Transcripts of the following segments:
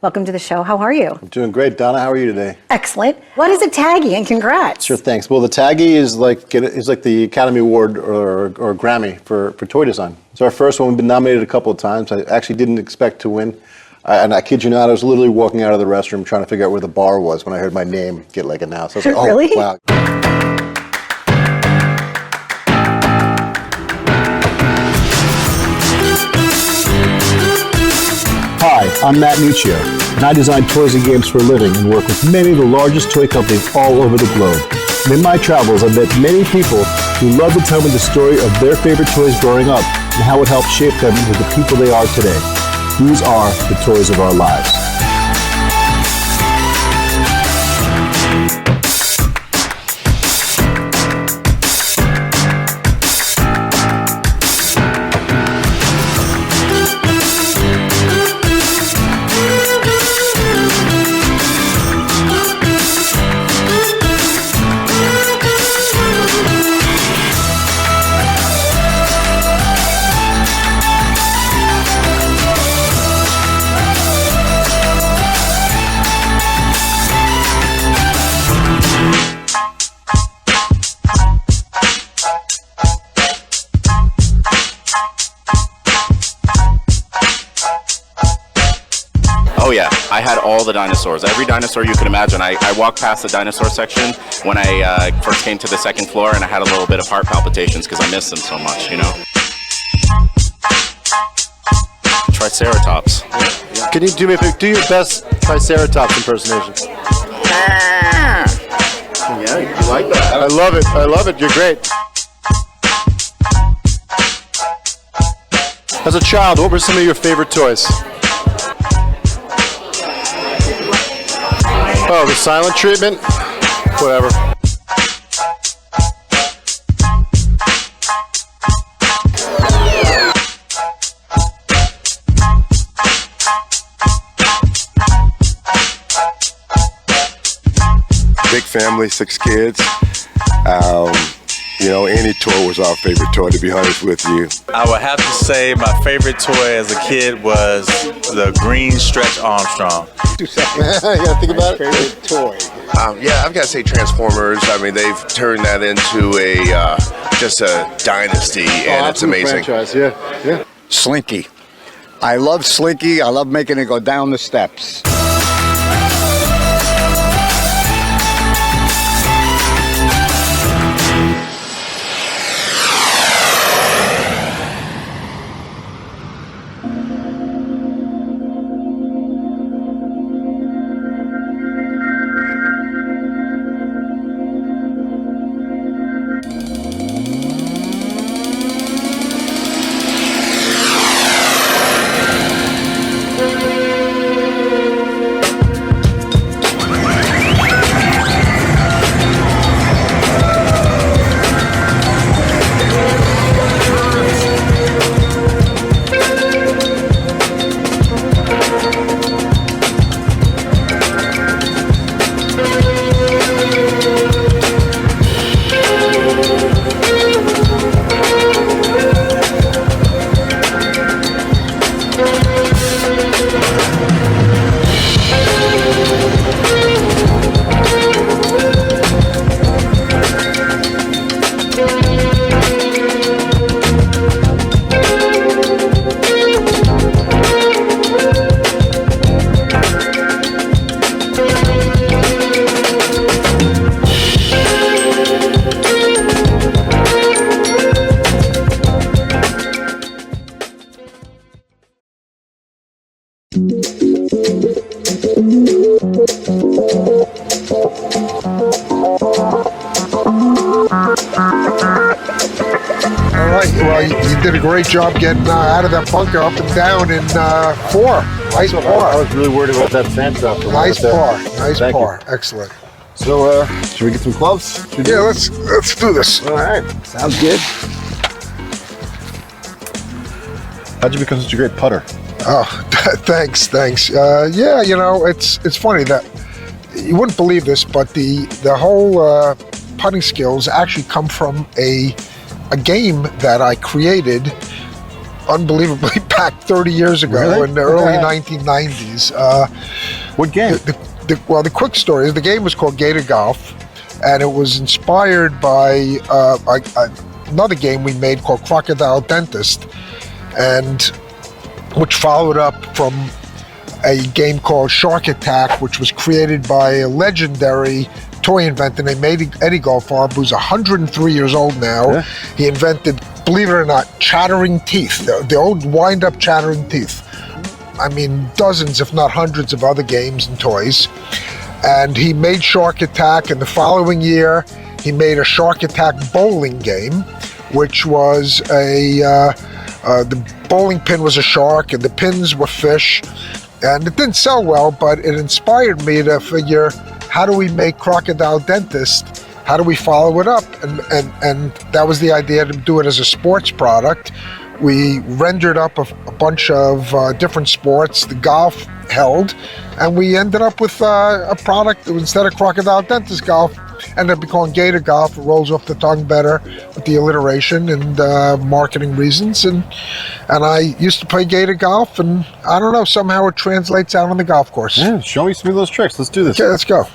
Welcome to the show. How are you? I'm doing great. Donna, how are you today? Excellent. What is a Taggy? And congrats. Sure, thanks. Well, the Taggy is like the Academy Award or Grammy for toy design. It's our first one. We've been nominated a couple of times. I actually didn't expect to win. And I kid you not, I was literally walking out of the restroom trying to figure out where the bar was when I heard my name get like announced. I was like, oh, really? Wow. Hi, I'm Matt Nuccio, and I design toys and games for a living and work with many of the largest toy companies all over the globe. And in my travels, I've met many people who love to tell me the story of their favorite toys growing up and how it helped shape them into the people they are today. These are the toys of our lives. Oh yeah, I had all the dinosaurs. Every dinosaur you could imagine. I walked past the dinosaur section when I first came to the second floor, and I had a little bit of heart palpitations because I missed them so much, you know. Triceratops. Can you do your best Triceratops impersonation? Yeah, you like that? I love it. I love it. You're great. As a child, what were some of your favorite toys? Oh, the silent treatment? Whatever. Big family, 6 kids. You know, any toy was our favorite toy, to be honest with you. I would have to say my favorite toy as a kid was the green Stretch Armstrong. You gotta think about it. Favorite toy? Yeah, I've got to say Transformers. I mean, they've turned that into just a dynasty, and it's amazing. Franchise, yeah. Slinky. I love Slinky. I love making it go down the steps. Well, you did a great job getting out of that bunker up and down in 4. Nice par. I was really worried about that sand drop. Nice par. Nice Thank par. you. Excellent. So, should we get some gloves? Yeah, let's do this. All right. Sounds good. How'd you become such a great putter? Oh, thanks. Yeah, you know, it's funny that you wouldn't believe this, but the whole putting skills actually come from a game that I created unbelievably back 30 years ago Really? in the early 1990s. What game? Well, the quick story is the game was called Gator Golf, and it was inspired by another game we made called Crocodile Dentist, and which followed up from a game called Shark Attack, which was created by a legendary toy inventor named Eddie Goldfarb, who's 103 years old now. Yeah. He invented, believe it or not, chattering teeth, the old wind-up chattering teeth. I mean, dozens, if not hundreds of other games and toys. And he made Shark Attack, and the following year, he made a Shark Attack bowling game, which was the bowling pin was a shark, and the pins were fish. And it didn't sell well, but it inspired me to figure, how do we make Crocodile Dentist? How do we follow it up? And that was the idea, to do it as a sports product. We rendered up a bunch of different sports. The golf held, and we ended up with a product that, instead of Crocodile Dentist Golf, ended up calling Gator Golf. It rolls off the tongue better with the alliteration and marketing reasons. And I used to play Gator Golf, and I don't know, somehow it translates out on the golf course. Yeah, show me some of those tricks. Let's do this. Okay, let's go.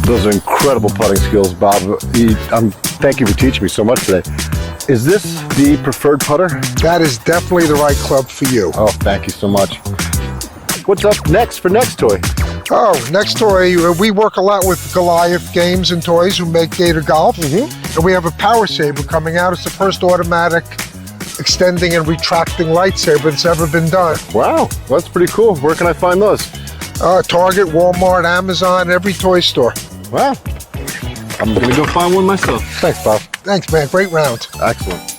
Those are incredible putting skills, Bob. Thank you for teaching me so much today. Is this the preferred putter? That is definitely the right club for you. Oh, thank you so much. What's up next for next toy? Oh, next toy, we work a lot with Goliath Games and Toys, who make Gator Golf. And we have a Power Saber coming out. It's the first automatic extending and retracting lightsaber that's ever been done. Wow, that's pretty cool. Where can I find those? Target, Walmart, Amazon, every toy store. Wow. I'm going to go find one myself. Thanks, Bob. Thanks, man. Great round. Excellent.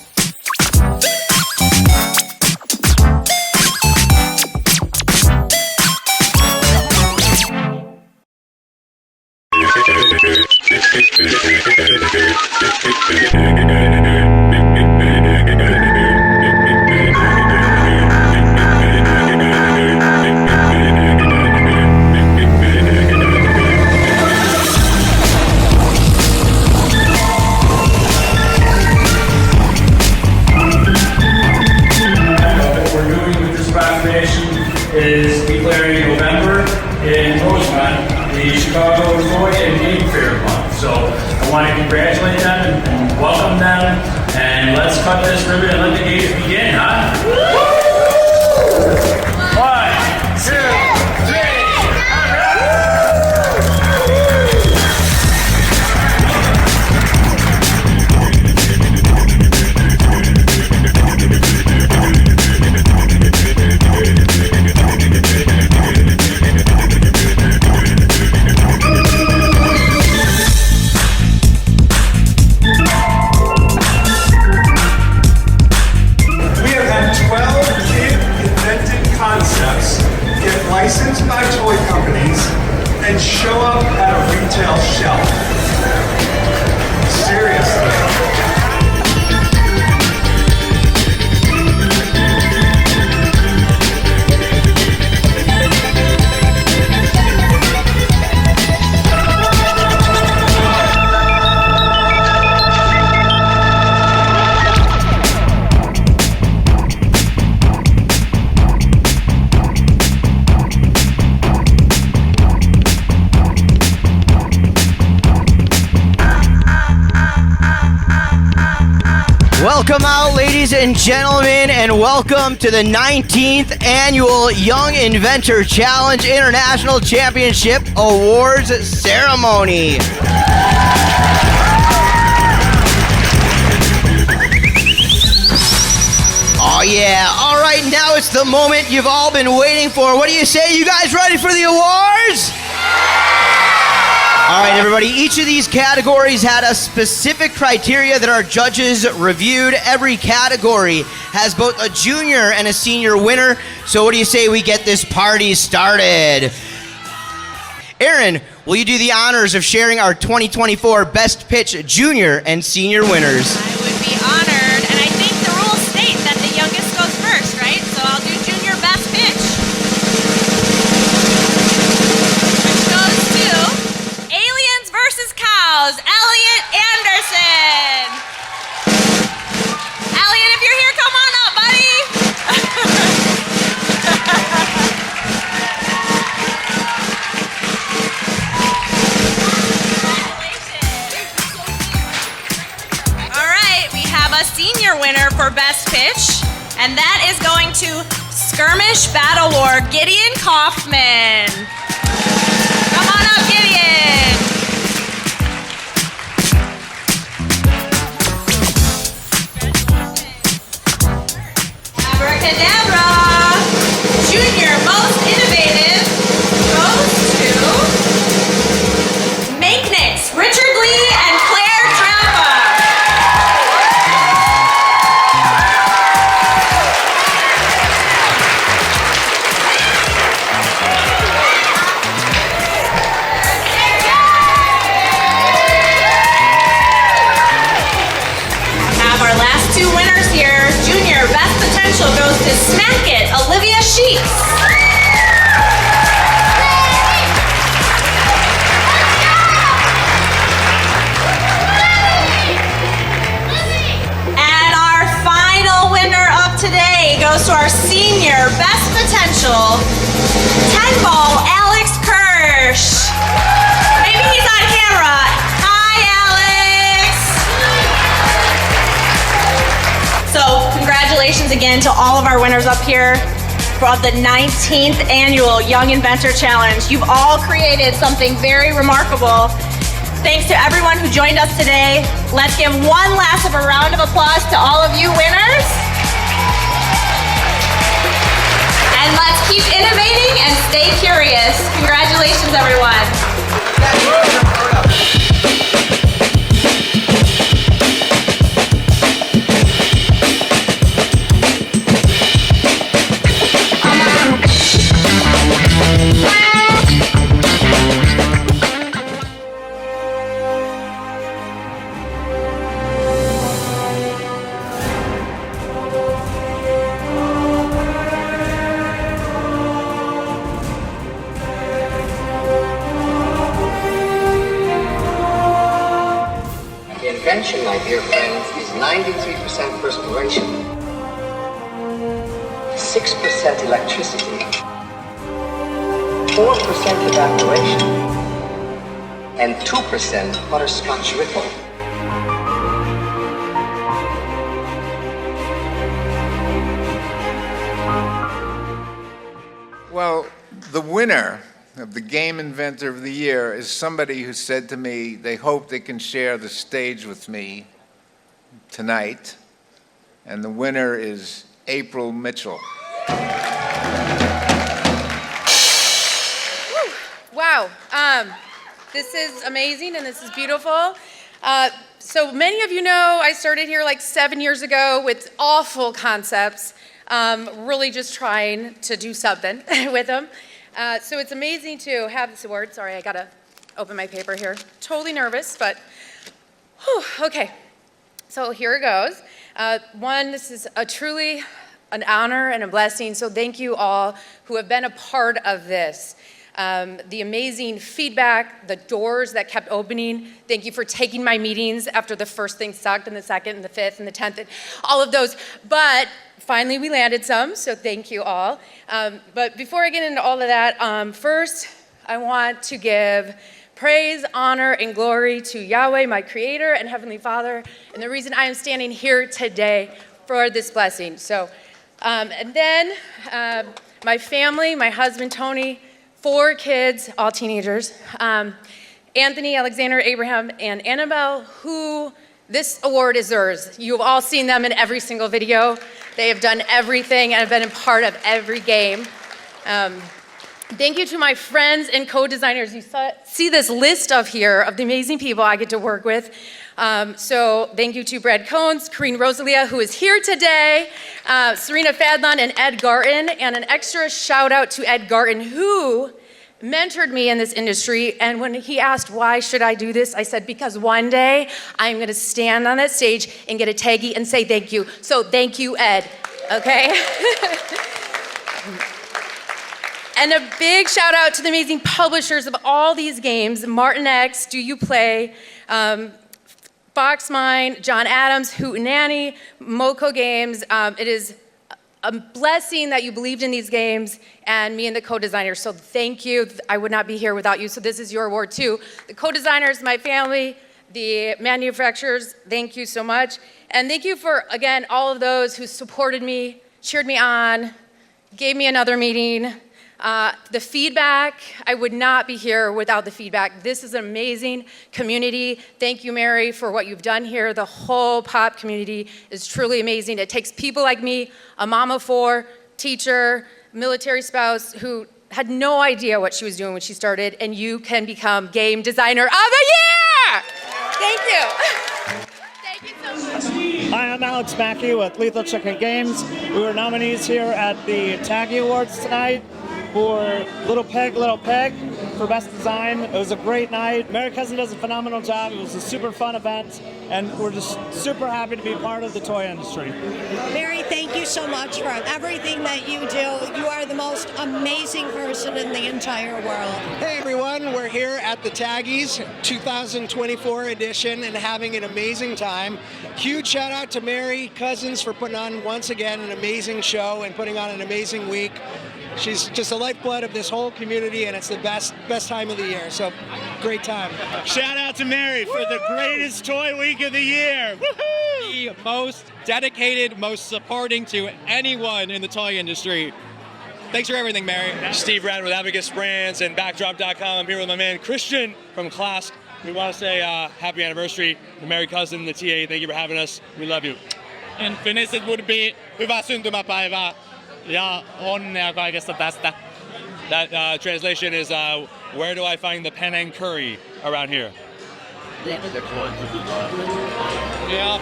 is declaring November in Rosemont the Chicago Toy and Game Fair month. So I want to congratulate them and welcome them, and let's cut this ribbon and let the games begin, huh? 1, 2, 3. Licensed by toy companies and show up at a retail shelf. Seriously. Welcome out, ladies and gentlemen, and welcome to the 19th Annual Young Inventor Challenge International Championship Awards Ceremony. Oh yeah, all right, now it's the moment you've all been waiting for. What do you say? You guys ready for the awards? All right, everybody, each of these categories had a specific criteria that our judges reviewed. Every category has both a junior and a senior winner. So what do you say we get this party started? Aaron, will you do the honors of sharing our 2024 Best Pitch junior and senior winners? I would be honored, and I think the rules state that the youngest goes first, right? So I'll do junior best pitch, which goes to Aliens versus Cows, Elliot Anderson. Elliot, if you're here, come on up, buddy. A senior winner for Best Pitch, and that is going to Skirmish Battle War, Gideon Kaufman. Come on up, Gideon. Abracadabra. Junior Most Innovative goes to Makenix, Richard Lee, and Claire Trappa. Goes to Smack It, Olivia Sheets. And our final winner of today goes to our senior Best Potential 10-ball Alex Kirsch. Maybe he's on camera. Hi, Alex. So congratulations again to all of our winners up here for the 19th annual Young Inventor Challenge. You've all created something very remarkable. Thanks to everyone who joined us today. Let's give one last of a round of applause to all of you winners. And let's keep innovating and stay curious. Congratulations, everyone. Invention, my dear friends, is 93% perspiration, 6% electricity, 4% evaporation, and 2% butterscotch ripple. Well, the winner of the Game Inventor of the Year is somebody who said to me they hope they can share the stage with me tonight, and the winner is April Mitchell. Wow, this is amazing and this is beautiful. So many of you know I started here like 7 years ago with awful concepts, really just trying to do something with them. So it's amazing to have this award. Sorry, I gotta open my paper here. Totally nervous, but whew, okay. So here it goes. One, this is truly an honor and a blessing. So thank you all who have been a part of this. The amazing feedback, the doors that kept opening. Thank you for taking my meetings after the first thing sucked and the second and the fifth and the 10th and all of those. But finally we landed some, so thank you all. But before I get into all of that, first I want to give praise, honor, and glory to Yahweh, my Creator and Heavenly Father, and the reason I am standing here today for this blessing. So, and then my family, my husband Tony, 4 kids, all teenagers, Anthony, Alexander, Abraham, and Annabelle, who this award is theirs. You've all seen them in every single video. They have done everything and have been a part of every game. Thank you to my friends and co-designers. You see this list of here of the amazing people I get to work with. So thank you to Brad Cones, Corrine Rosalia, who is here today, Serena Fadlon, and Ed Garten. And an extra shout out to Ed Garten, who mentored me in this industry. And when he asked, why should I do this? I said, because one day I'm going to stand on that stage and get a taggy and say thank you. So thank you, Ed. Okay? And a big shout out to the amazing publishers of all these games, Martin X, Do You Play, Foxmine, John Adams, Hootenanny, Moco Games. It is a blessing that you believed in these games and me and the co-designers, so thank you. I would not be here without you, so this is your award too. The co-designers, my family, the manufacturers, thank you so much. And thank you for, again, all of those who supported me, cheered me on, gave me another meeting. The feedback, I would not be here without the feedback. This is an amazing community. Thank you, Mary, for what you've done here. The whole pop community is truly amazing. It takes people like me, a mom of 4, teacher, military spouse, who had no idea what she was doing when she started, and you can become Game Designer of the Year! Thank you. Thank you so much. Hi, I'm Alex Mackey with Lethal Chicken Games. We were nominees here at the Taggy Awards tonight for Little Peg for Best Design. It was a great night. Mary Cousin does a phenomenal job. It was a super fun event, and we're just super happy to be part of the toy industry. Mary, thank you so much for everything that you do. You are the most amazing person in the entire world. Hey everyone, we're here at the Taggies 2024 edition and having an amazing time. Huge shout out to Mary Cousins for putting on once again an amazing show and putting on an amazing week. She's just the lifeblood of this whole community, and it's the best time of the year. So, great time. Shout out to Mary for the greatest toy week of the year. Woohoo! The most dedicated, most supporting to anyone in the toy industry. Thanks for everything, Mary. Steve Rad with Abacus Brands and Backdrop.com. I'm here with my man Christian from Clask. We want to say happy anniversary to Mary Cousin, the TA. Thank you for having us. We love you. And finish it would be hyvä syntymäpäivä. Ja onnea kaikesta tästä. That translation is, where do I find the Penang curry around here? Yeah,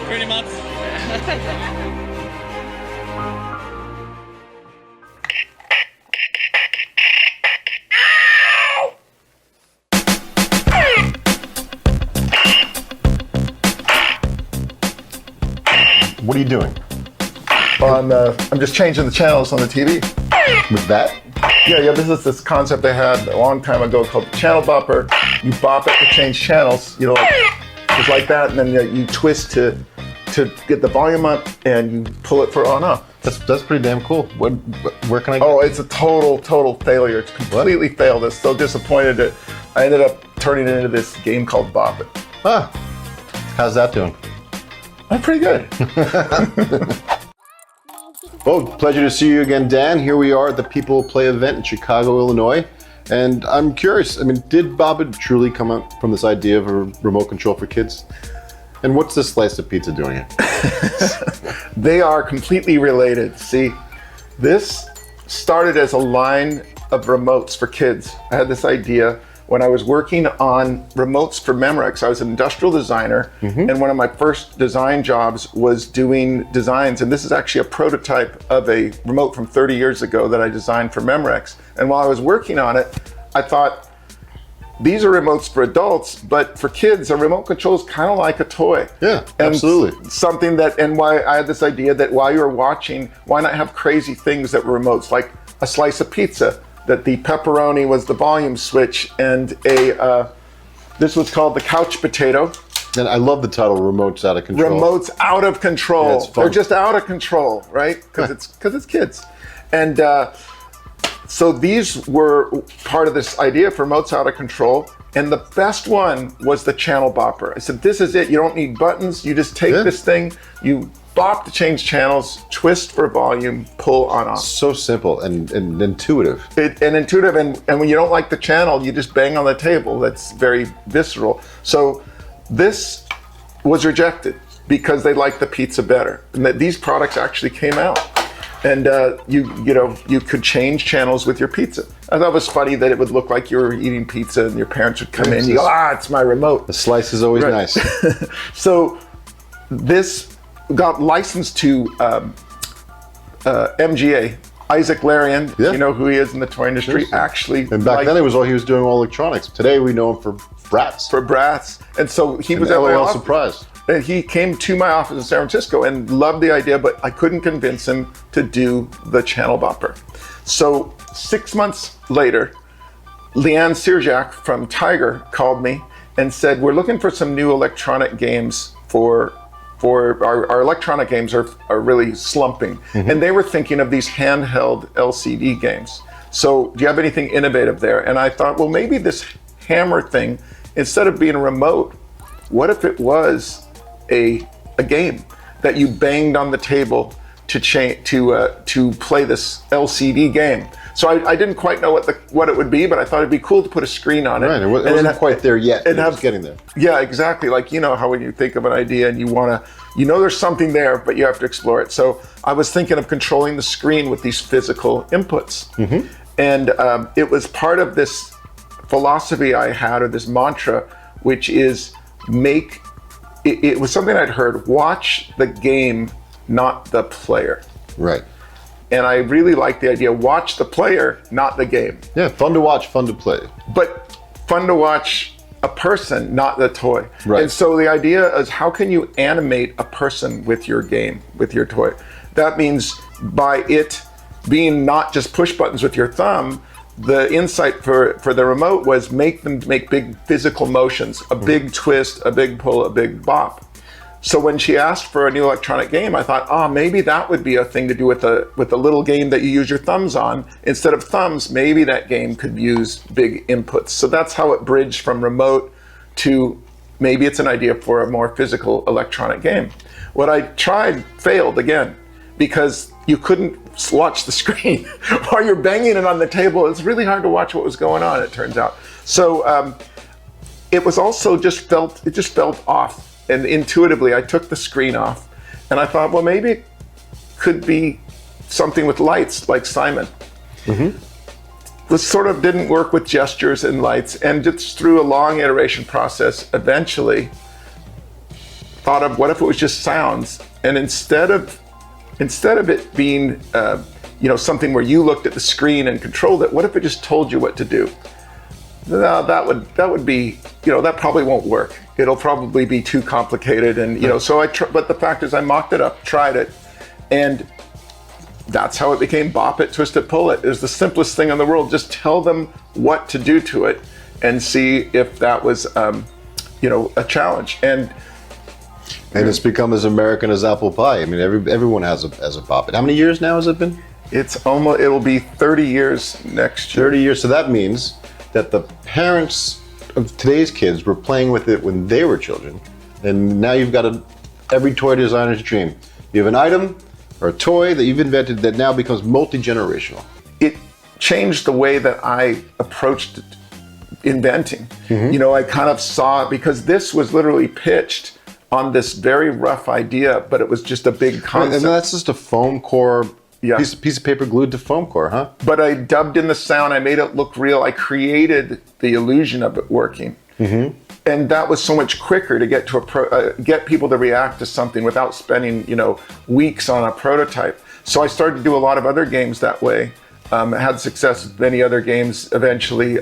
pretty much. What are you doing? I'm just changing the channels on the TV. With that? Yeah, this is this concept they had a long time ago called the channel bopper. You bop it to change channels, just like that, and then you twist to get the volume up, and you pull it for on off. That's pretty damn cool. Where can I get? Oh, it's a total failure. It's completely failed. I'm so disappointed that I ended up turning it into this game called Bop It. Ah, how's that doing? Pretty good. Oh, pleasure to see you again, Dan. Here we are at the People Play event in Chicago, Illinois. And I'm curious, did Bop It truly come out from this idea of a remote control for kids? And what's this slice of pizza doing here? They are completely related. See, this started as a line of remotes for kids. I had this idea when I was working on remotes for Memorex. I was an industrial designer, and one of my first design jobs was doing designs, and this is actually a prototype of a remote from 30 years ago that I designed for Memorex. And while I was working on it, I thought, these are remotes for adults, but for kids, a remote control is kind of like a toy. Yeah, absolutely. Something that, and why I had this idea that while you were watching, why not have crazy things that were remotes, like a slice of pizza, that the pepperoni was the volume switch, and this was called the couch potato. And I love the title, Remotes Out of Control. Remotes Out of Control. Yeah, it's fun. They're just out of control, right? Because it's kids. And so these were part of this idea for Remotes Out of Control. And the best one was the channel bopper. I said, this is it. You don't need buttons. You just take this thing, you bop to change channels, twist for volume, pull on off. So simple and intuitive. Intuitive, and when you don't like the channel, you just bang on the table. That's very visceral. So this was rejected because they liked the pizza better. And that these products actually came out. And you could change channels with your pizza. I thought it was funny that it would look like you were eating pizza and your parents would come in and you go, it's my remote. The slice is always nice. So this got licensed to MGA. Isaac Larian, you know who he is in the toy industry, actually. And back then he was doing all electronics. Today we know him for Bratz. And so he was at my office. Surprise. And he came to my office in San Francisco and loved the idea, but I couldn't convince him to do the channel bopper. So 6 months later, Leanne Sirjak from Tiger called me and said, we're looking for some new electronic games for our electronic games are really slumping. And they were thinking of these handheld LCD games. So do you have anything innovative there? And I thought, well, maybe this hammer thing, instead of being a remote, what if it was a game that you banged on the table to play this LCD game? So I didn't quite know what it would be, but I thought it'd be cool to put a screen on it. Right, it wasn't quite there yet. It was getting there. Yeah, exactly. Like, you know how when you think of an idea and you know there's something there, but you have to explore it. So I was thinking of controlling the screen with these physical inputs. And it was part of this philosophy I had, or this mantra, which is it was something I'd heard, watch the game, not the player. Right. And I really like the idea, watch the player, not the game. Yeah, fun to watch, fun to play. But fun to watch a person, not the toy. Right. And so the idea is, how can you animate a person with your game, with your toy? That means by it being not just push buttons with your thumb, the insight for the remote was make them make big physical motions, a big twist, a big pull, a big bop. So when she asked for a new electronic game, I thought, maybe that would be a thing to do with a little game that you use your thumbs on. Instead of thumbs, maybe that game could use big inputs. So that's how it bridged from remote to maybe it's an idea for a more physical electronic game. What I tried failed again, because you couldn't watch the screen while you're banging it on the table. It's really hard to watch what was going on, it turns out. So it was also just felt off. And intuitively, I took the screen off and I thought, well, maybe it could be something with lights like Simon. This sort of didn't work with gestures and lights, and just through a long iteration process, eventually thought of what if it was just sounds, and instead of it being something where you looked at the screen and controlled it, what if it just told you what to do? No, that would be, that probably won't work. It'll probably be too complicated, and so but the fact is I mocked it up, tried it, and that's how it became Bop It, Twist It, Pull It. It was the simplest thing in the world. Just tell them what to do to it and see if that was a challenge. And it's become as American as apple pie. I mean, everyone has a Bop It. How many years now has it been? It'll be 30 years next year. 30 years. So that means that the parents of today's kids were playing with it when they were children, and now you've got every toy designer's dream. You have an item or a toy that you've invented that now becomes multi-generational. It changed the way that I approached inventing. I kind of saw, because this was literally pitched on this very rough idea, but it was just a big concept. And that's just a foam core. Yeah. Piece of paper glued to foam core, huh? But I dubbed in the sound, I made it look real, I created the illusion of it working. And that was so much quicker to get to get people to react to something without spending, weeks on a prototype. So I started to do a lot of other games that way. Had success with many other games eventually,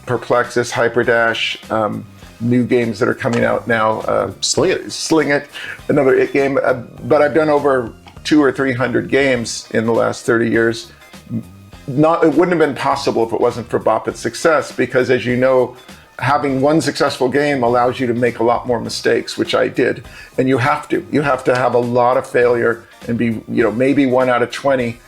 Perplexus, Hyperdash, new games that are coming out now. Sling It, another IT game. But I've done over 200 or 300 games in the last 30 years. It wouldn't have been possible if it wasn't for Bop It's success, because as you know, having one successful game allows you to make a lot more mistakes, which I did. And you have to have a lot of failure and be, maybe 1 out of 20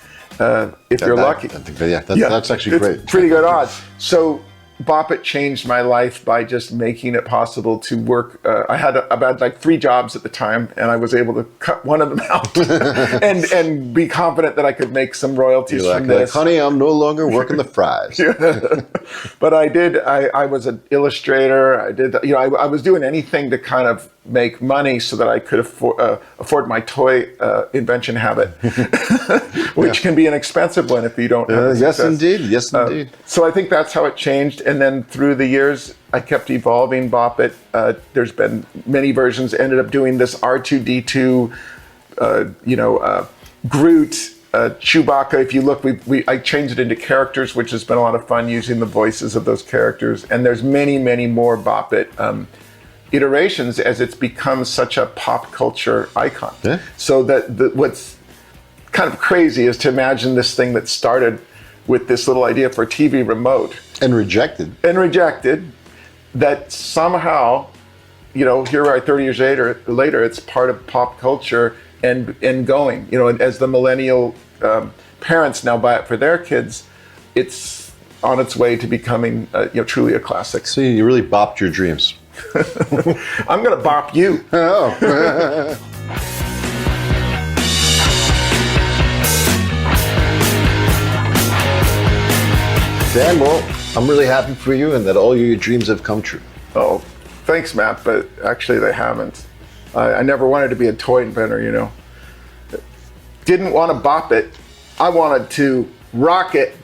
if you're lucky. That's actually great. Pretty good odds. So Bop It changed my life by just making it possible to work. I had about like 3 jobs at the time, and I was able to cut one of them out and be confident that I could make some royalties You're from like, this. honey, I'm no longer working the fries. But I was an illustrator. I was doing anything to kind of make money so that I could afford my toy invention habit, which can be an expensive one if you don't have Yes, success. indeed. Yes, indeed. So I think that's how it changed. And then through the years, I kept evolving Bop It. There's been many versions. Ended up doing this R2-D2, Groot, Chewbacca. If you look, I changed it into characters, which has been a lot of fun using the voices of those characters. And there's many, many more Bop It iterations as it's become such a pop culture icon. Yeah. So that what's kind of crazy is to imagine this thing that started with this little idea for a TV remote. And rejected. That somehow, here we are 30 years later, it's part of pop culture and going. And as the millennial parents now buy it for their kids, it's on its way to becoming truly a classic. See, you really bopped your dreams. I'm going to bop you. Oh. Dan, well, I'm really happy for you and that all your dreams have come true. Oh, thanks, Matt, but actually they haven't. I never wanted to be a toy inventor, Didn't want to bop it. I wanted to rock it.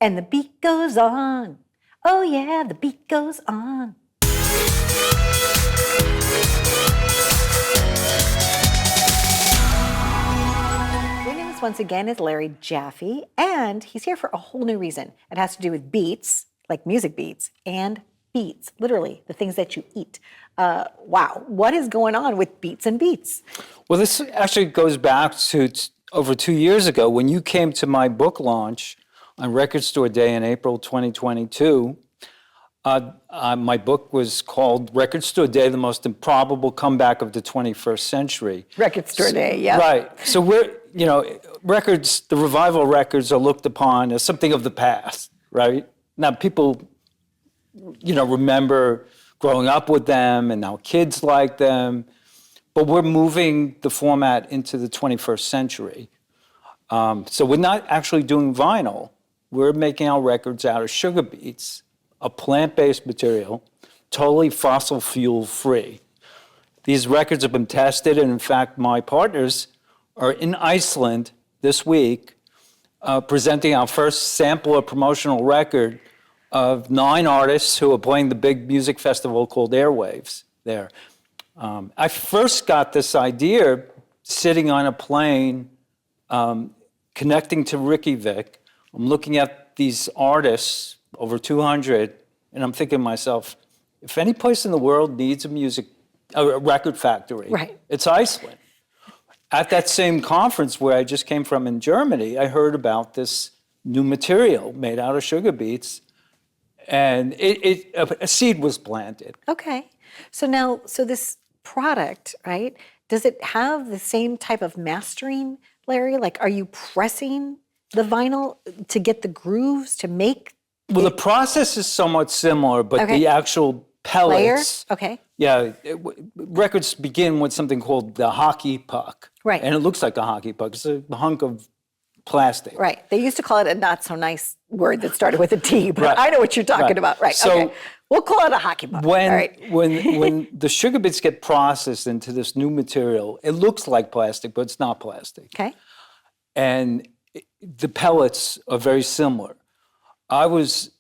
And the beat goes on. Oh yeah, the beat goes on. Joining us once again is Larry Jaffee, and he's here for a whole new reason. It has to do with beats, like music beats, and beets, literally the things that you eat. Wow, what is going on with beats and beats? Well, this actually goes back to over 2 years ago when you came to my book launch on Record Store Day in April 2022. My book was called Record Store Day, the Most Improbable Comeback of the 21st Century. Record Store Day, yeah. Right. So records, the revival records are looked upon as something of the past, right? Now people, remember growing up with them and now kids like them, but we're moving the format into the 21st century. So we're not actually doing vinyl. We're making our records out of sugar beets, a plant-based material, totally fossil fuel free. These records have been tested, and in fact, my partners are in Iceland this week, presenting our first sampler promotional record of 9 artists who are playing the big music festival called Airwaves there. I first got this idea sitting on a plane, connecting to Reykjavik. I'm looking at these artists, over 200, and I'm thinking to myself, if any place in the world needs a record factory, it's Iceland. At that same conference where I just came from in Germany, I heard about this new material made out of sugar beets, and a seed was planted. Okay. So this product, right, does it have the same type of mastering, Larry? Like, are you pressing the vinyl to get the grooves to make? Well, the process is somewhat similar, but the actual pellets. Layer? Okay. Yeah, records begin with something called the hockey puck. Right. And it looks like a hockey puck. It's a hunk of plastic. Right. They used to call it a not so nice word that started with a T, but I know what you're talking about. Right. So okay. We'll call it a hockey puck. When, All right. when the sugar beets get processed into this new material, it looks like plastic, but it's not plastic. Okay. And the pellets are very similar. I was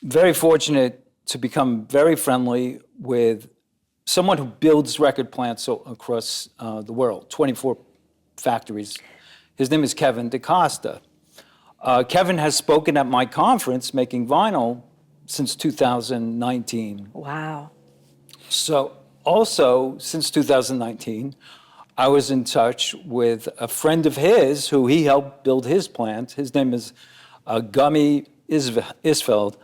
very fortunate to become very friendly with someone who builds record plants across the world, 24 factories. His name is Kevin DaCosta. Kevin has spoken at my conference making vinyl since 2019. Wow. So also, since 2019, I was in touch with a friend of his who he helped build his plant. His name is Gummy Isfeld.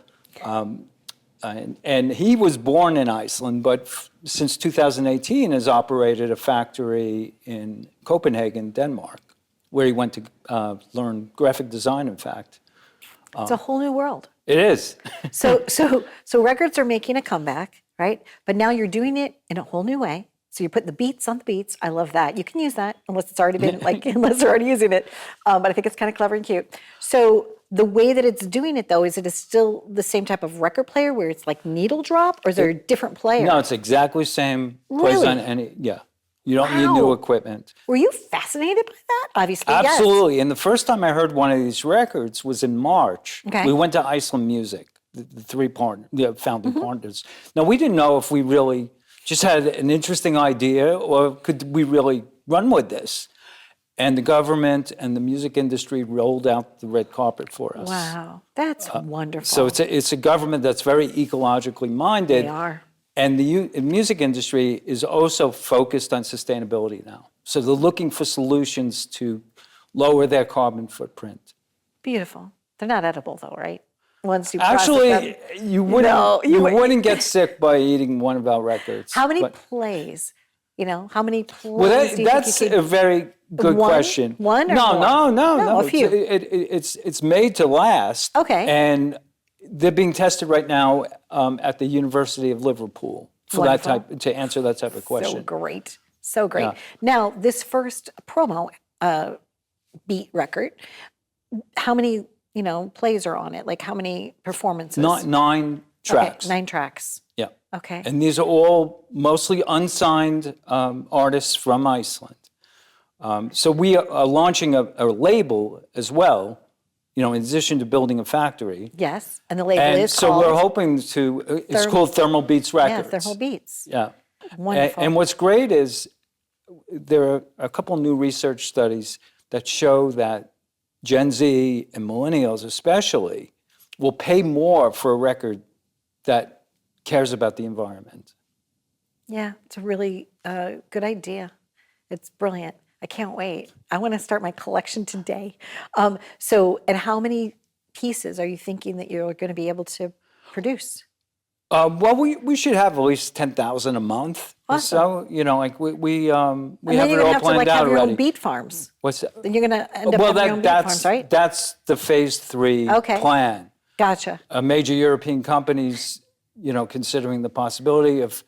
And he was born in Iceland, but since 2018 has operated a factory in Copenhagen, Denmark, where he went to learn graphic design, in fact. It's a whole new world. It is. So records are making a comeback, right? But now you're doing it in a whole new way. So you're putting the beats on the beats. I love that. You can use that unless it's already been unless they're already using it. But I think it's kind of clever and cute. So the way that it's doing it though, is it still the same type of record player where it's like needle drop, or is there a different player? No, it's exactly the same. Really? Plays on any, yeah. You don't need new equipment. Were you fascinated by that? Obviously, Absolutely. And the first time I heard one of these records was in March. Okay. We went to Iceland Music, the three founding partners. Now, we didn't know if we really just had an interesting idea or could we really run with this. And the government and the music industry rolled out the red carpet for us. Wow, that's wonderful. So it's a government that's very ecologically minded. They are. And the music industry is also focused on sustainability now. So they're looking for solutions to lower their carbon footprint. Beautiful. They're not edible though, right? Once you Actually, process them. you wouldn't get sick by eating one of our records. How many plays? How many plays Well, do you that's think you a very good question. One or no, more? A few. It's made to last. Okay. And they're being tested right now at the University of Liverpool for to answer that type of question. So great. Yeah. Now, this first promo beat record, how many plays are on it? Like how many performances? Nine tracks. Okay, 9 tracks. Yeah. Okay. And these are all mostly unsigned artists from Iceland. So we are launching a label as well, in addition to building a factory. Yes, and the label is so called? we're hoping to, it's called Thermal Beats Records. Yeah, Thermal Beats. Yeah. Wonderful. And what's great is there are a couple new research studies that show that Gen Z and millennials especially will pay more for a record that cares about the environment. Yeah, it's a really good idea. It's brilliant. I can't wait. I want to start my collection today. And how many pieces are you thinking that you're going to be able to produce? Well, we should have at least 10,000 a month. Awesome. So, we have then it you're all going to have to planned out have your already. own beet farms. What's that? Then you're going to end up having your own beet farms, right? That's the phase 3 plan. Gotcha. Major European companies, considering the possibility of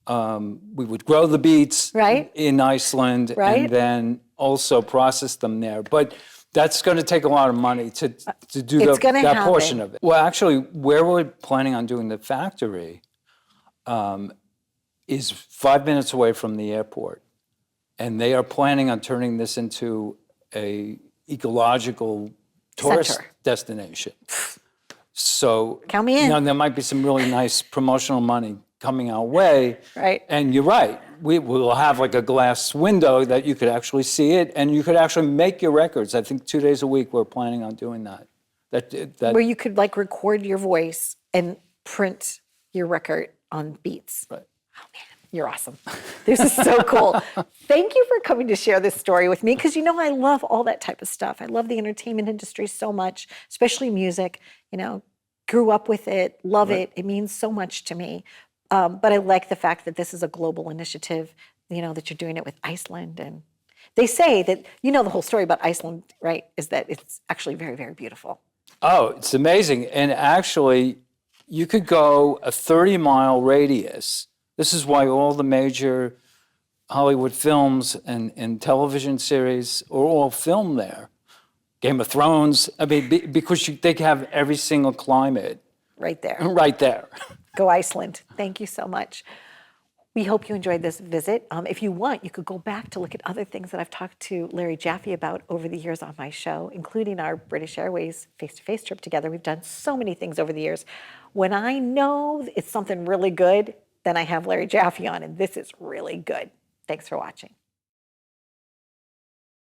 we would grow the beets in Iceland and then also process them there. But that's going to take a lot of money to do that portion of it. Well, actually, where we're planning on doing the factory is 5 minutes away from the airport. And they are planning on turning this into a ecological tourist Center. destination. So Count me in. You know, there might be some really nice promotional money coming our way. Right. And you're right. We will have like a glass window that you could actually see it, and you could actually make your records. I think 2 days a week we're planning on doing that. That Where you could like record your voice and print your record on beats. Right. Oh man, you're awesome. This is so cool. Thank you for coming to share this story with me, because you know I love all that type of stuff. I love the entertainment industry so much, especially music. You know, grew up with it, love it. It means so much to me. But I like the fact that this is a global initiative, you know, that you're doing it with Iceland. And they say that, you know, the whole story about Iceland, right, is that it's actually very, very beautiful. Oh, it's amazing. And actually, you could go a 30-mile radius. This is why all the major Hollywood films and television series are all filmed there. Game of Thrones, I mean, because they have every single climate. Right there. Right there. Go Iceland. Thank you so much. We hope you enjoyed this visit. If you want, you could go back to look at other things that I've talked to Larry Jaffee about over the years on my show, including our British Airways face-to-face trip together. We've done so many things over the years. When I know it's something really good, then I have Larry Jaffee on, and this is really good. Thanks for watching.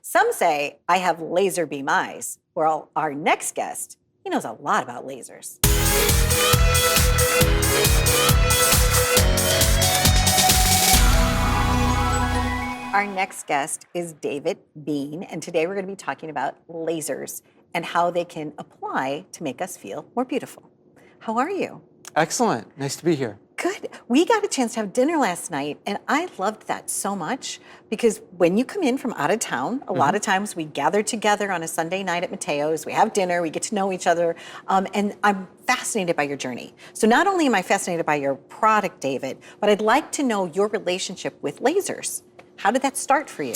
Some say I have laser beam eyes. Well, our next guest, he knows a lot about lasers. Our next guest is David Bean, and today we're going to be talking about lasers and how they can apply to make us feel more beautiful. How are you? Excellent. Nice to be here. Good. We got a chance to have dinner last night, and I loved that so much because when you come in from out of town, a lot of times we gather together on a Sunday night at Mateo's, we have dinner, we get to know each other, and I'm fascinated by your journey. So not only am I fascinated by your product, David, but I'd like to know your relationship with lasers. How did that start for you?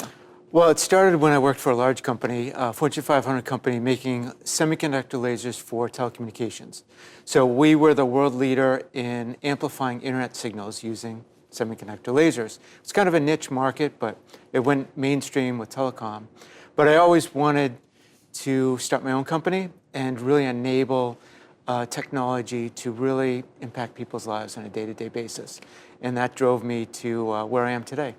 Well, it started when I worked for a large company, a Fortune 500 company, making semiconductor lasers for telecommunications. So we were the world leader in amplifying internet signals using semiconductor lasers. It's kind of a niche market, but it went mainstream with telecom. But I always wanted to start my own company and really enable technology to really impact people's lives on a day-to-day basis. And that drove me to where I am today.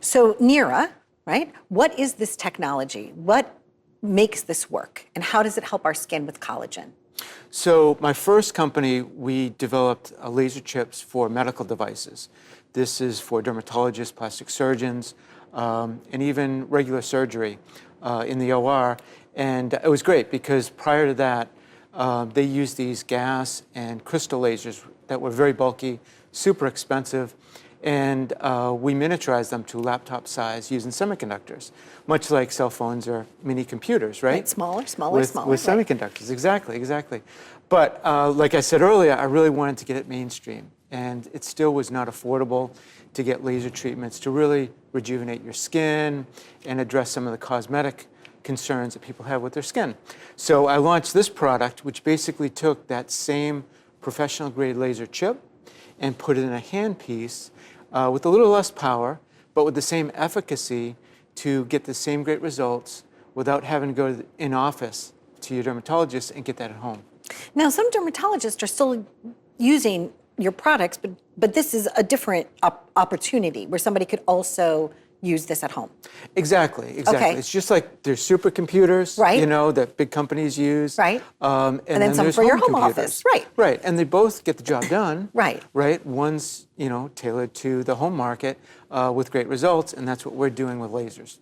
So Nira, right? What is this technology? What makes this work? And how does it help our skin with collagen? So my first company, we developed laser chips for medical devices. This is for dermatologists, plastic surgeons, and even regular surgery in the OR. And it was great because prior to that, they used these gas and crystal lasers that were very bulky, super expensive. And we miniaturized them to laptop size using semiconductors, much like cell phones or mini computers, right? Smaller. With Right. semiconductors, exactly. But like I said earlier, I really wanted to get it mainstream. And it still was not affordable to get laser treatments to really rejuvenate your skin and address some of the cosmetic concerns that people have with their skin. So I launched this product, which basically took that same professional-grade laser chip and put it in a handpiece with a little less power, but with the same efficacy to get the same great results without having to go in office to your dermatologist and get that at home. Now, some dermatologists are still using your products, but this is a different opportunity where somebody could also use this at home. Exactly. Okay. It's just like there's supercomputers, Right. you know, that big companies use. Right. And then some there's for your home computers. office. Right. Right, and they both get the job done. Right. Right, one's, you know, tailored to the home market with great results, and that's what we're doing with lasers.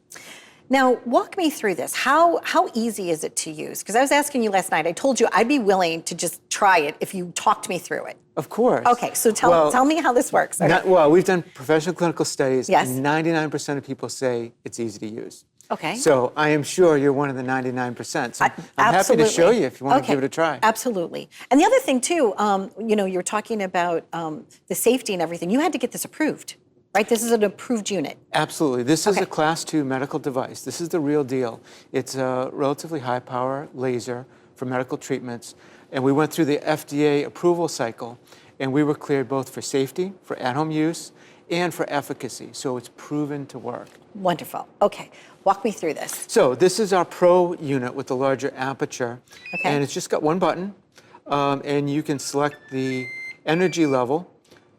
Now, walk me through this. How easy is it to use? Because I was asking you last night, I told you I'd be willing to just try it if you talked me through it. Of course. Okay, so tell me how this works. Okay. Well, we've done professional clinical studies, Yes. and 99% of people say it's easy to use. Okay. So I am sure you're one of the 99%. So I'm happy to show you if you want to give it a try. Absolutely. And the other thing too, you know, you're talking about the safety and everything. You had to get this approved, right? This is an approved unit. Absolutely. This is a Class 2 medical device. This is the real deal. It's a relatively high-power laser for medical treatments. And we went through the FDA approval cycle. And we were cleared both for safety, for at-home use, and for efficacy. So it's proven to work. Wonderful. Okay, walk me through this. So this is our Pro unit with the larger aperture. Okay. And it's just got one button. And you can select the energy level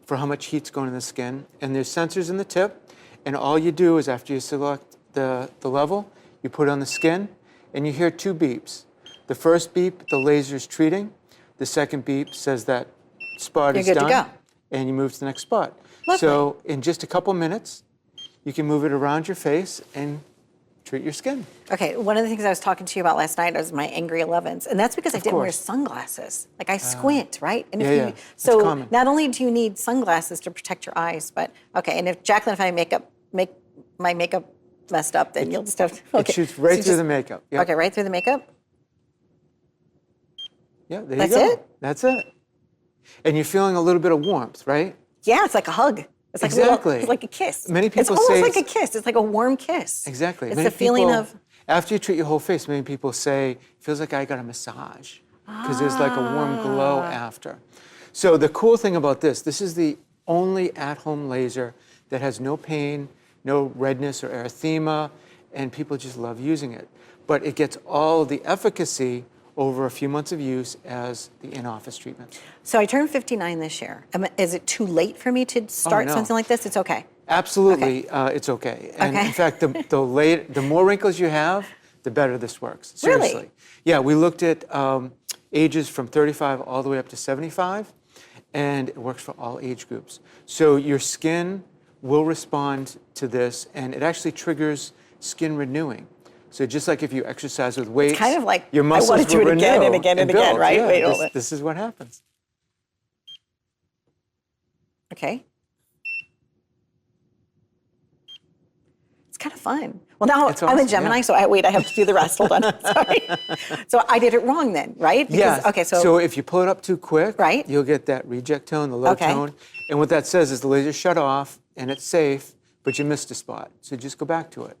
for how much heat's going in the skin. And there's sensors in the tip. And all you do is after you select the level, you put it on the skin, and you hear 2 beeps. The first beep, the laser's treating. The second beep says that spot You're is good to done. go. And you move to the next spot. Lovely. So in just a couple minutes, you can move it around your face and treat your skin. Okay, one of the things I was talking to you about last night was my angry 11s, and that's because I didn't wear course. sunglasses. Like I squint, right? And yeah, yeah. so It's common. not only do you need sunglasses to protect your eyes, but okay, and if Jacqueline, if I make my makeup messed up, then you'll just have to. Okay. It shoots right So through the makeup. Yep. Okay, right through the makeup. Yeah, there That's you go. it? That's it. And you're feeling a little bit of warmth, right? Yeah, it's like a hug. It's like Exactly. it's like a kiss. Many It's people almost say like a kiss. It's like a warm kiss. Exactly. It's Many the feeling people- of. After you treat your whole face, many people say, feels like I got a massage. Because there's like a warm glow after. So the cool thing about this is the only at-home laser that has no pain, no redness or erythema, and people just love using it. But it gets all the efficacy over a few months of use as the in-office treatment. So I turned 59 this year. Is it too late for me to start no. something like this? It's okay. Absolutely, it's okay. And Okay. in fact, the more wrinkles you have, the better this works. Really? Seriously. Yeah, we looked at ages from 35 all the way up to 75, and it works for all age groups. So your skin will respond to this, and it actually triggers skin renewing. So just like if you exercise with weights, kind of like your I muscles wanna do will it again renew and again and again, build. right? Yeah, Wait, hold it. this is what happens. Okay. It's kind of fun. Well, now It's I'm a awesome, Gemini, yeah. so I have to do the rest. Hold on. Sorry. So I did it wrong then, right? Yes. Okay, so if you pull it up too quick, Right. you'll get that reject tone, the low Okay. tone. And what that says is the laser shut off and it's safe, but you missed a spot. So just go back to it.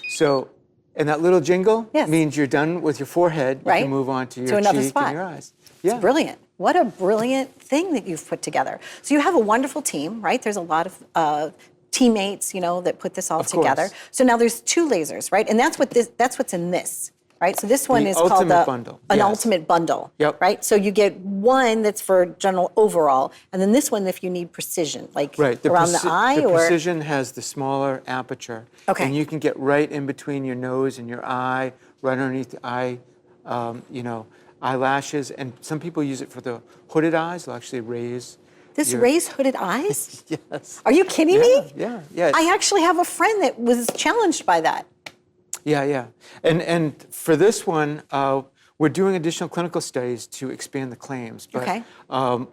So, and that little jingle means you're done with your forehead. You Right. can move on to your To another cheek spot. and your eyes. It's brilliant. What a brilliant thing that you've put together. So you have a wonderful team, right? There's a lot of teammates, that put this all Of course. together. So now there's 2 lasers, right? And that's what's in this, right? So this one The is called ultimate bundle, an yes. ultimate bundle, Yep. right? So you get one that's for general overall, and then this one if you need precision, like Right. around the eye the or precision has the smaller aperture. Okay. And you can get right in between your nose and your eye, right underneath the eye, eyelashes. And some people use it for the hooded eyes. They'll actually raise. this your- raised hooded eyes? Yes. Are you kidding me? Yeah. I actually have a friend that was challenged by that. Yeah. And for this one, we're doing additional clinical studies to expand the claims. But Okay.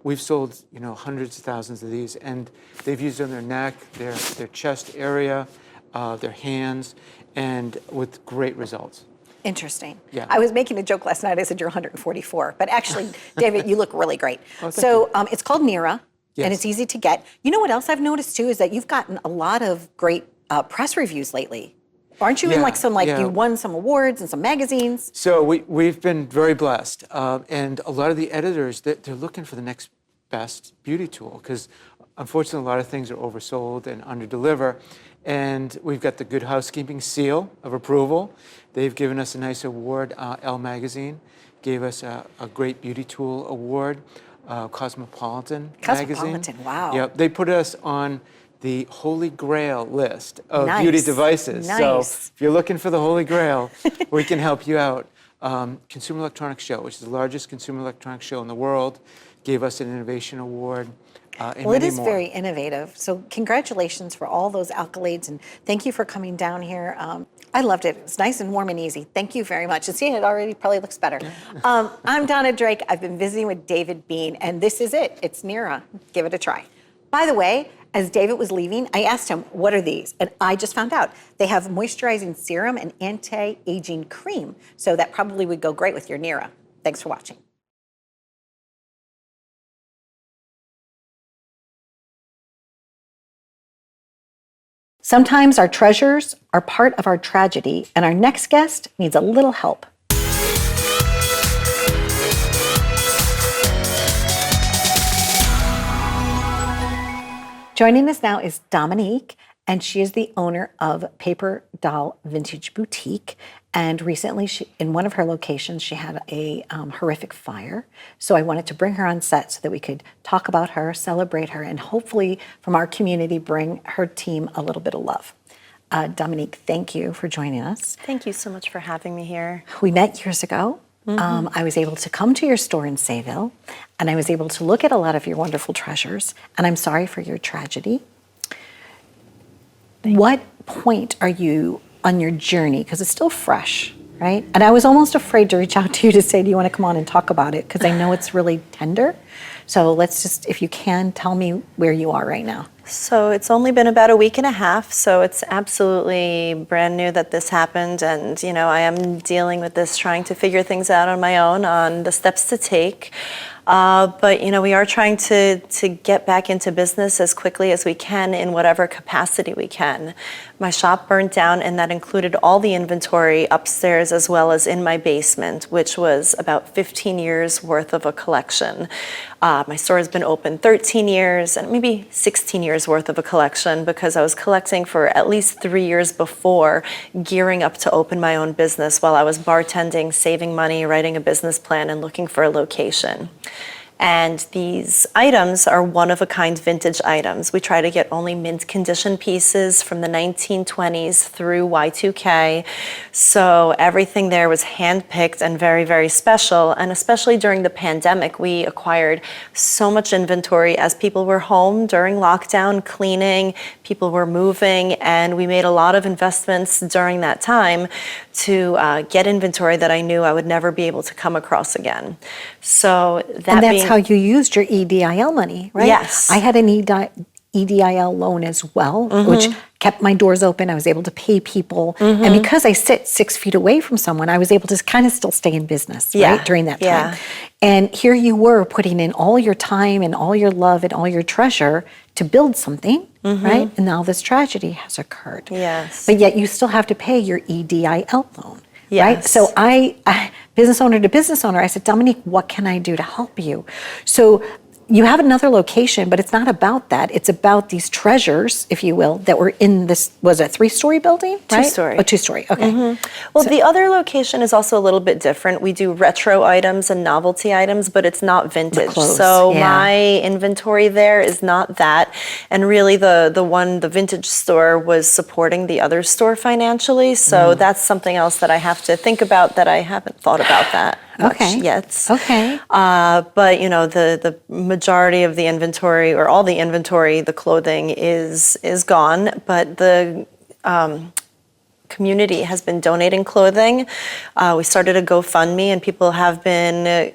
we've sold, hundreds of thousands of these, and they've used it on their neck, their chest area, their hands, and with great results. Interesting. Yeah. I was making a joke last night. I said you're 144, but actually, David, you look really great. Oh, thank So it's called Nira, Yes. and it's easy to get. You know what else I've noticed too is that you've gotten a lot of great press reviews lately. Aren't you in Yeah. you won some awards and some magazines? So we've been very blessed, and a lot of the editors, they're looking for the next best beauty tool, because unfortunately a lot of things are oversold and underdeliver. And we've got the Good Housekeeping seal of approval. They've given us a nice award. Elle Magazine gave us a great beauty tool award. Cosmopolitan Magazine. Cosmopolitan, wow. Yep, they put us on the Holy Grail list of Nice, beauty devices. nice. So if you're looking for the Holy Grail, we can help you out. Consumer Electronics Show, which is the largest consumer electronics show in the world, gave us an innovation award. And Well, it many is more. very innovative. So congratulations for all those accolades, and thank you for coming down here. I loved it. It's nice and warm and easy. Thank you very much. And see, it already probably looks better. I'm Donna Drake. I've been visiting with David Bean, and this is it. It's Nira. Give it a try. By the way, as David was leaving, I asked him, what are these? And I just found out. They have moisturizing serum and anti-aging cream. So that probably would go great with your Nira. Thanks for watching. Sometimes our treasures are part of our tragedy, and our next guest needs a little help. Joining us now is Dominique, and she is the owner of Paper Doll Vintage Boutique. And recently, in one of her locations, she had a horrific fire. So I wanted to bring her on set so that we could talk about her, celebrate her, and hopefully from our community, bring her team a little bit of love. Dominique, thank you for joining us. Thank you so much for having me here. We met years ago. I was able to come to your store in Sayville, and I was able to look at a lot of your wonderful treasures, and I'm sorry for your tragedy. What point are you on your journey? Because it's still fresh, right? And I was almost afraid to reach out to you to say, do you want to come on and talk about it? Because I know it's really tender. So let's just, if you can, tell me where you are right now. So it's only been about a week and a half, so it's absolutely brand new that this happened. And, you know, I am dealing with this, trying to figure things out on my own, on the steps to take. But, you know, we are trying to get back into business as quickly as we can in whatever capacity we can. My shop burned down, and that included all the inventory upstairs as well as in my basement, which was about 15 years worth of a collection. My store has been open 13 years and maybe 16 years worth of a collection, because I was collecting for at least 3 years before gearing up to open my own business while I was bartending, saving money, writing a business plan, and looking for a location. And these items are one-of-a-kind vintage items. We try to get only mint condition pieces from the 1920s through Y2K. So everything there was handpicked and very, very special. And especially during the pandemic, we acquired so much inventory as people were home during lockdown, cleaning, people were moving, and we made a lot of investments during that time to get inventory that I knew I would never be able to come across again. So that and that's how you used your EDIL money, right? Yes. I had an EDIL loan as well, which kept my doors open. I was able to pay people. And because I sit 6 feet away from someone, I was able to kind of still stay in business, right, during that time. And here you were putting in all your time and all your love and all your treasure to build something, right? And now this tragedy has occurred. Yes. But yet you still have to pay your EDIL loan. Yes. Right? So I, business owner to business owner, I said, Dominique, what can I do to help you? So you have another location, but it's not about that. It's about these treasures, if you will, that were in this, was a 3-story building, right? 2-story. Oh, 2-story, okay. Well, the other location is also a little bit different. We do retro items and novelty items, but it's not vintage. clothes, so yeah. my inventory there is not that. And really the vintage store was supporting the other store financially. So that's something else that I have to think about, that I haven't thought about that much yet. Okay. But, you know, the majority of the inventory, or all the inventory, the clothing is gone, but the community has been donating clothing. We started a GoFundMe, and people have been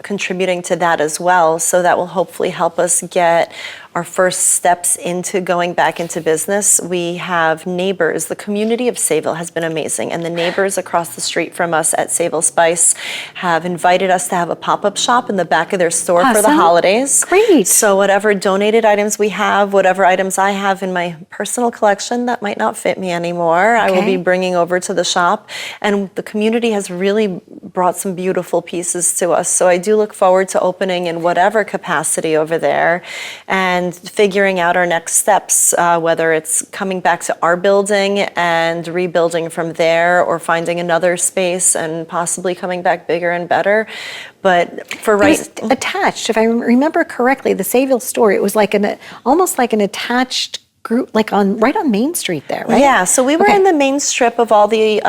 contributing to that as well. So that will hopefully help us get our first steps into going back into business. We have neighbors. The community of Sayville has been amazing, and the neighbors across the street from us at Sayville Spice have invited us to have a pop-up shop in the back of their store for the holidays. Great. So whatever donated items we have, whatever items I have in my personal collection that might not fit me anymore, I will be bringing over to the shop. And the community has really brought some beautiful pieces to us. So I do look forward to opening in whatever capacity over there, and figuring out our next steps, whether it's coming back to our building and rebuilding from there, or finding another space and possibly coming back bigger and better. But for right, it was attached, if I remember correctly, the Sayville store, it was like almost like an attached group, like right on Main Street there, right? Yeah, so we were in the main strip of all the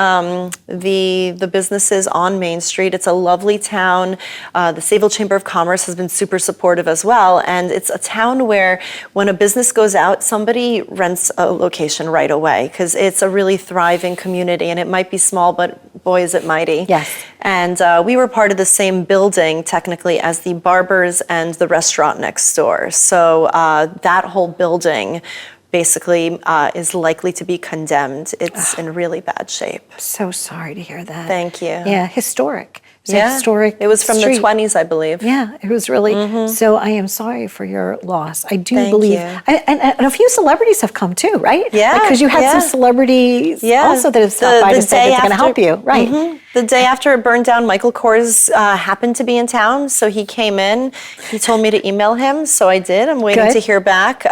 businesses on Main Street. It's a lovely town. The Sayville Chamber of Commerce has been super supportive as well, and it's a town where when a business goes out, somebody rents a location right away, because it's a really thriving community, and it might be small, but boy, is it mighty. Yes. And we were part of the same building, technically, as the barbers and the restaurant next door. So that whole building basically is likely to be condemned. It's in really bad shape. So sorry to hear that. Thank you. Yeah, historic. historic. It was from street. the 20s, I believe. Yeah, it was really. So I am sorry for your loss. I do Thank believe, you. and a few celebrities have come too, right? Yeah, Because you had yeah. some celebrities also that have stopped by to say that they're going to help you, right? The day after it burned down, Michael Kors happened to be in town, so he came in. He told me to email him, so I did. I'm waiting to hear back.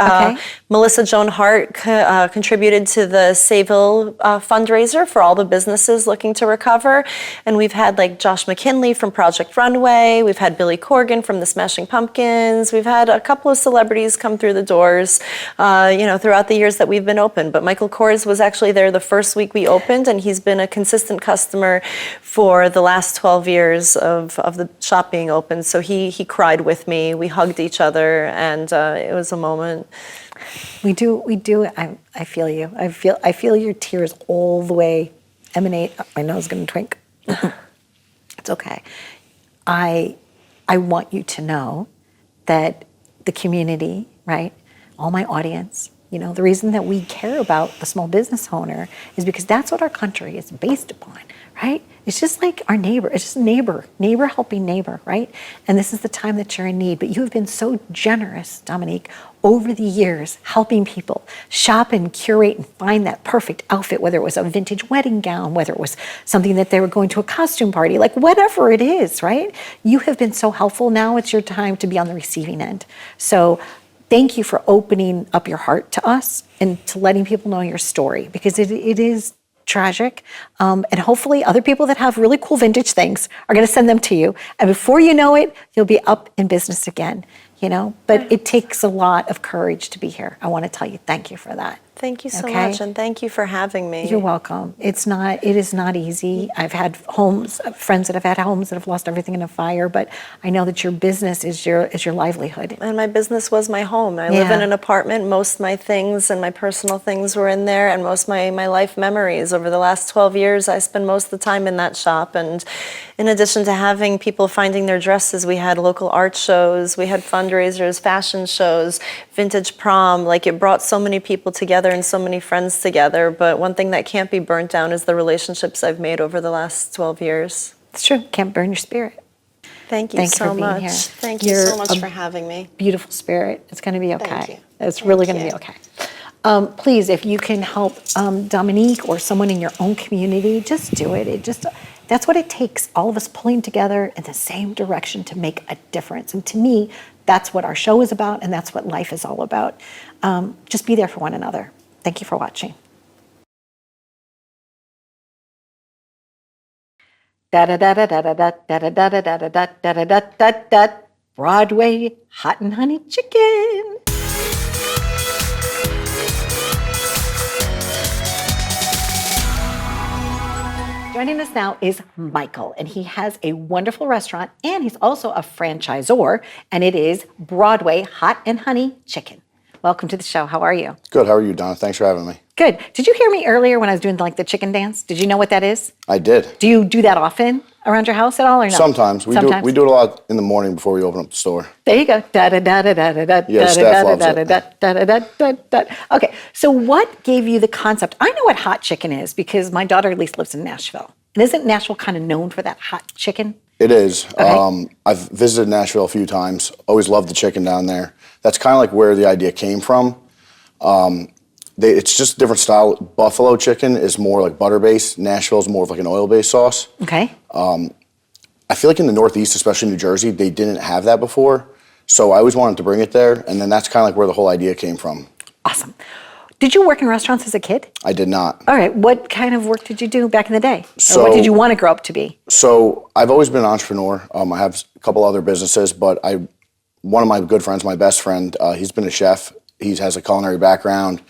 Melissa Joan Hart contributed to the Sayville fundraiser for all the businesses looking to recover. And we've had like Josh McKinley from Project Runway. We've had Billy Corgan from the Smashing Pumpkins. We've had a couple of celebrities come through the doors, throughout the years that we've been open. But Michael Kors was actually there the first week we opened, and he's been a consistent customer for the last 12 years of the shop being open. So he cried with me. We hugged each other, and it was a moment. We do. I feel you. I feel your tears all the way emanate. My nose is going to twink. It's okay. I want you to know that the community, right? All my audience, the reason that we care about the small business owner is because that's what our country is based upon, right? It's just like our neighbor. It's just neighbor helping neighbor, right? And this is the time that you're in need. But you have been so generous, Dominique, over the years, helping people shop and curate and find that perfect outfit, whether it was a vintage wedding gown, whether it was something that they were going to a costume party, like whatever it is, right? You have been so helpful. Now it's your time to be on the receiving end. So thank you for opening up your heart to us and to letting people know your story, because it is tragic. And hopefully other people that have really cool vintage things are going to send them to you. And before you know it, you'll be up in business again, But it takes a lot of courage to be here. I want to tell you, thank you for that. Thank you so much, and thank you for having me. You're welcome. It is not easy. I've had friends that have had homes that have lost everything in a fire, but I know that your business is your livelihood. And my business was my home. I live in an apartment. Most of my things and my personal things were in there, and most of my life memories. Over the last 12 years, I spend most of the time in that shop. And in addition to having people finding their dresses, we had local art shows, we had fundraisers, fashion shows, vintage prom. Like, it brought so many people together and so many friends together. But one thing that can't be burnt down is the relationships I've made over the last 12 years. It's true. Can't burn your spirit. Thank you Thanks so for being much. here. Thank you so much for having me. Beautiful spirit. It's going to be okay. Thank you. It's really going to be okay. Please, if you can help Dominique or someone in your own community, just do it. That's what it takes. All of us pulling together in the same direction to make a difference. And to me, that's what our show is about, and that's what life is all about. Just be there for one another. Thank you for watching. Broadway hot and honey chicken. Joining us now is Michael, and he has a wonderful restaurant, and he's also a franchisor, and it is Broadway Hot and Honey Chicken. Welcome to the show. How are you? Good. How are you, Donna? Thanks for having me. Good. Did you hear me earlier when I was doing the chicken dance? Did you know what that is? I did. Do you do that often around your house at all, or no? Sometimes. We do it a lot in the morning before we open up the store. There you go. Yeah, Steph loves it. Okay, so what gave you the concept? I know what hot chicken is because my daughter at least lives in Nashville. And isn't Nashville kind of known for that hot chicken? It is. Okay. I've visited Nashville a few times. Always loved the chicken down there. That's kind of like where the idea came from. It's just a different style. Buffalo chicken is more like butter-based. Nashville is more of like an oil-based sauce. Okay. I feel like in the Northeast, especially New Jersey, they didn't have that before. So I always wanted to bring it there, and then that's kind of like where the whole idea came from. Awesome. Did you work in restaurants as a kid? I did not. All right. What kind of work did you do back in the day? So, or what did you want to grow up to be? So I've always been an entrepreneur. I have a couple other businesses, but one of my good friends, my best friend, he's been a chef. He has a culinary background.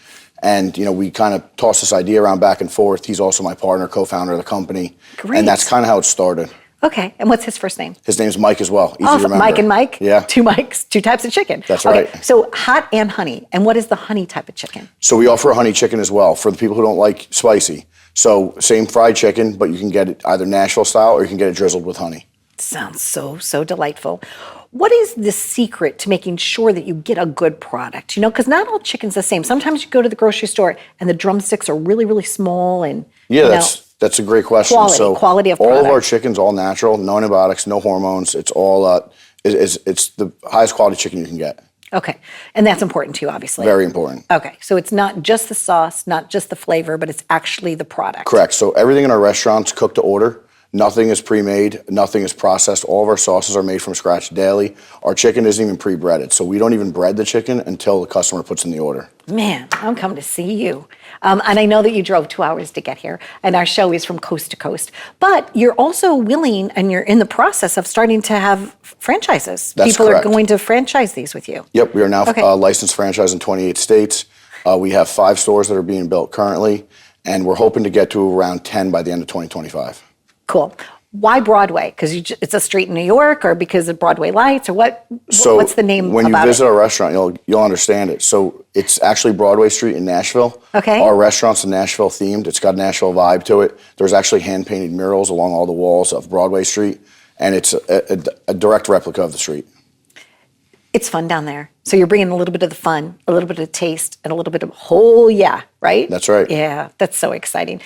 And, we kind of tossed this idea around back and forth. He's also my partner, co-founder of the company. Great. And that's kind of how it started. Okay. And what's his first name? His name's Mike as well. Easy to remember. Mike and Mike? Yeah. Two Mikes, two types of chicken. That's right. Okay. So hot and honey. And what is the honey type of chicken? So we offer a honey chicken as well for the people who don't like spicy. So same fried chicken, but you can get it either Nashville style or you can get it drizzled with honey. Sounds so delightful. What is the secret to making sure that you get a good product? Because not all chicken's the same. Sometimes you go to the grocery store and the drumsticks are really, really small and yeah, That's a great question. Quality of all product. of our chicken's all natural, no antibiotics, no hormones. It's all it's the highest quality chicken you can get. Okay, and that's important to you, obviously. Very important. Okay, so it's not just the sauce, not just the flavor, but it's actually the product. Correct. So everything in our restaurants cooked to order. Nothing is pre-made. Nothing is processed. All of our sauces are made from scratch daily. Our chicken isn't even pre-breaded, so we don't even bread the chicken until the customer puts in the order. Man, I'm coming to see you. And I know that you drove 2 hours to get here, and our show is from coast to coast. But you're also willing, and you're in the process of starting to have franchises. That's People correct. are going to franchise these with you. Yep, we are now Okay. licensed franchise in 28 states. We have 5 stores that are being built currently, and we're hoping to get to around 10 by the end of 2025. Cool. Why Broadway? Because it's a street in New York, or because of Broadway lights, or what? So what's the name when you about visit it? our restaurant, you'll understand it. So it's actually Broadway Street in Nashville. Okay. Our restaurant's Nashville themed. It's got a Nashville vibe to it. There's actually hand painted murals along all the walls of Broadway Street, and it's a direct replica of the street. It's fun down there. So you're bringing a little bit of the fun, a little bit of the taste, and a little bit of right? That's right. Yeah, that's so exciting.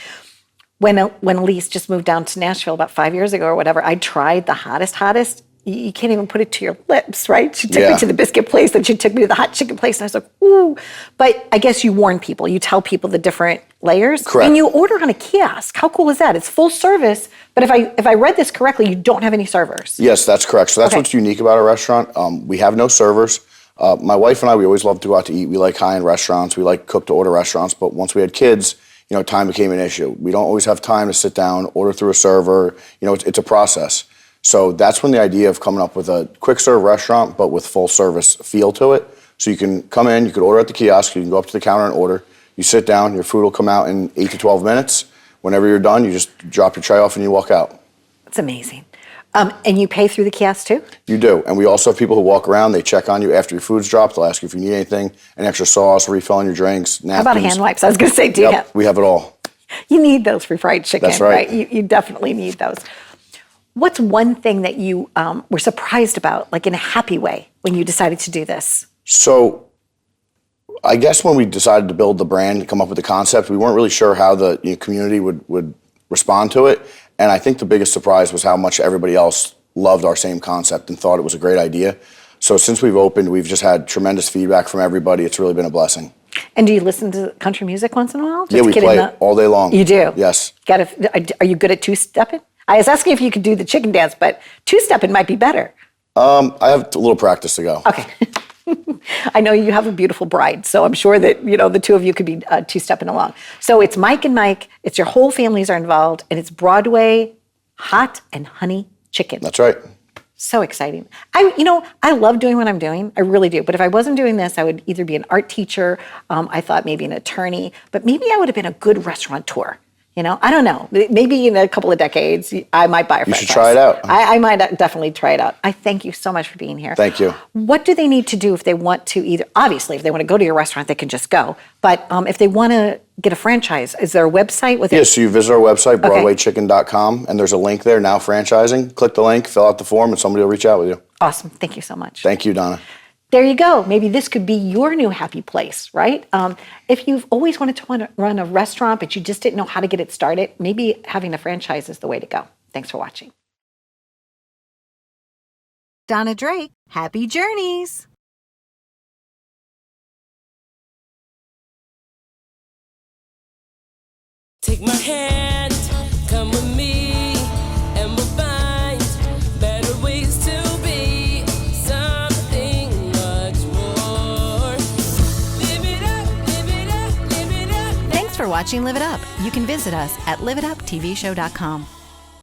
When Elise just moved down to Nashville about 5 years ago or whatever, I tried the hottest. You can't even put it to your lips, right? She took me to the biscuit place, then she took me to the hot chicken place, and I was like, ooh. But I guess you warn people. You tell people the different layers. Correct. And you order on a kiosk. How cool is that? It's full service, but if I read this correctly, you don't have any servers. Yes, that's correct. So that's what's unique about our restaurant. We have no servers. My wife and I, we always love to go out to eat. We like high-end restaurants. We like cook-to-order restaurants. But once we had kids, time became an issue. We don't always have time to sit down, order through a server. It's a process. So that's when the idea of coming up with a quick-serve restaurant, but with full-service feel to it. So you can come in, you could order at the kiosk, you can go up to the counter and order. You sit down, your food will come out in 8 to 12 minutes. Whenever you're done, you just drop your tray off and you walk out. It's amazing. And you pay through the kiosk too? You do. And we also have people who walk around, they check on you after your food's dropped. They'll ask you if you need anything, an extra sauce, refill on your drinks, napkins. How about hand wipes? I was going to say, do you have? We have it all. You need those for fried chicken, That's right. You definitely need those. What's one thing that you were surprised about, like in a happy way, when you decided to do this? So I guess when we decided to build the brand and come up with the concept, we weren't really sure how the community would respond to it. And I think the biggest surprise was how much everybody else loved our same concept and thought it was a great idea. So since we've opened, we've just had tremendous feedback from everybody. It's really been a blessing. And do you listen to country music once in a while? Yeah, we play it all day long. You do? Yes. Are you good at two-stepping? I was asking if you could do the chicken dance, but two-stepping might be better. I have a little practice to go. Okay. I know you have a beautiful bride, so I'm sure that the two of you could be two-stepping along. So it's Mike and Mike. It's your whole families are involved, and it's Broadway hot and honey chicken. That's right. So exciting. I love doing what I'm doing. I really do. But if I wasn't doing this, I would either be an art teacher. I thought maybe an attorney, but maybe I would have been a good restaurateur. I don't know. Maybe in a couple of decades, I might buy a franchise. You should try it out. I might definitely try it out. I thank you so much for being here. Thank you. What do they need to do if they want to obviously, if they want to go to your restaurant, they can just go. But if they want to get a franchise, is there a website with it? Yes, so you visit our website, BroadwayChicken.com, and there's a link there, Now Franchising. Click the link, fill out the form, and somebody will reach out with you. Awesome. Thank you so much. Thank you, Donna. There you go. Maybe this could be your new happy place, right? If you've always wanted to run a restaurant, but you just didn't know how to get it started, maybe having a franchise is the way to go. Thanks for watching. Donna Drake, happy journeys. Take my hand, come with me, and we'll find better ways to be something much more. Live it up, live it up, live it up. Thanks for watching Live It Up. You can visit us at liveituptvshow.com.